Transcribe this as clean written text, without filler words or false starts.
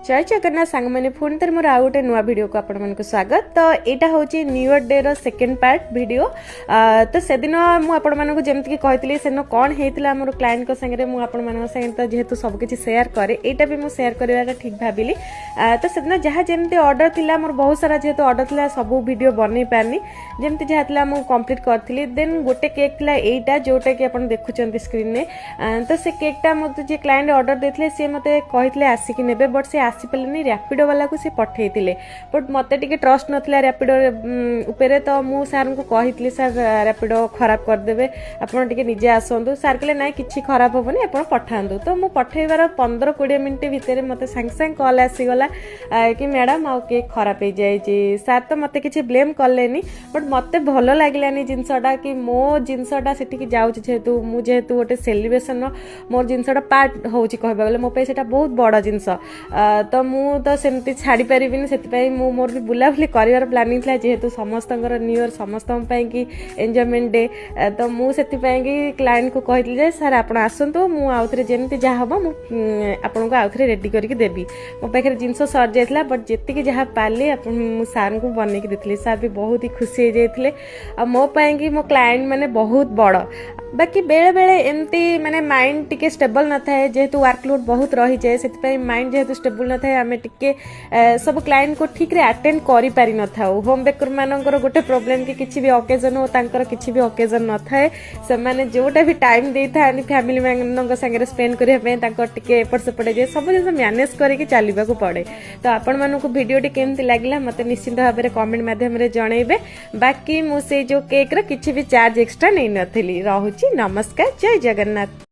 जय जगन्नाथ सांग मैंने पुणी तर मोर आउ गोटे नुआ वीडियो को आपण मानक स्वागत। तो यहाँ हूँ new year day second part video. तो से दिन मुझे जमीक कही से कौन होता मोर क्लाएंट संगे मुझे तो जेहेतु सबकि सेयार कै यहाँ भी मुझे सेयार करार ठीक भाविली। तो से दिन जहाँ जमी अर्डर थी मोर बहुत सारा जेहेतु अर्डर थी सब वीडियो बन पारनी जमी जहाँ मुझे कम्प्लीट करी। देन गोटे केक था यहाँ जोटा कि आप देखुं स्क्रीन में। तो से केकटा मत जी क्लाएंट अर्डर देते सी मत कही आसिक ने बट से आसीपारे रैपिडो वाला को सी पठे बट मत टे ट्रस्ट नाला रैपिडो उपरे। तो मुझे सार को कही सार रैपिडो खराब करदे आपड़ टे निजे आसतु। सार कहले ना कि खराब हेनी आप पठातु। तो मुझे पठेबार 15-20 मिनट भितर मत सांगे सांगे कल आसीगला कि मैडम आउ केक खराब हो जाए। सार तो मत कि ब्लेम कले बट मत भल लगलानी जिनसटा कि मो जिनसटा से जाऊँ जेहेतु जेहेतु गोटे सेलिब्रेशन मोर जिनसटा पार्ट हो कहबा मो से बहुत बड़ जिनस। तो मु तो सेमती छाड़ी पारिनी से मोर भी बुलाबुली कर प्लानिंग था जेहेतु समस्त न्यू ईयर समस्त कि एंजॉयमेंट डे। तो मुझे क्लाएंट को कही सार आप आसतु मुझे जमी जहाँ हम आपको आउ थे रेडी करके देवी। मो पाखे जिनस सर जाता बट जी जहाँ पाली सार को बनईक देती। सार भी बहुत ही खुशी हो जाते। मोपाई मो क्लाएंट मैंने बहुत बड़ बाकी बेले बेले एमती माने माइंड टिके स्टेबल न थाए जेहेतु वर्कलोड बहुत रही जाए से माइंड जेहेतु स्टेबल न थाए आमे टिके सब क्लाएंट को ठीक रे अटेंड करि पारि न थाउ। होम बेकर मानकर गोटे प्रॉब्लम कि किछि भी ओकेजन हो तांकर किछि भी ओकेजन न थाए से माने जोटा भी टाइम दे थानी फैमिली मेंबर संगे स्पेंड करिया पे तांकर टिके एपट सेपट जे सब जिन मैनेज करके चलबा को पड़े। तो आपण मानकु वीडियोटी केमती लागला मते निश्चित भाव में कमेंट माध्यम रे जणैबे। बाकी मु से जो केक रे किछि भी चार्ज एक्स्ट्रा नै नथिली। रहूची नमस्कार जय जगन्नाथ।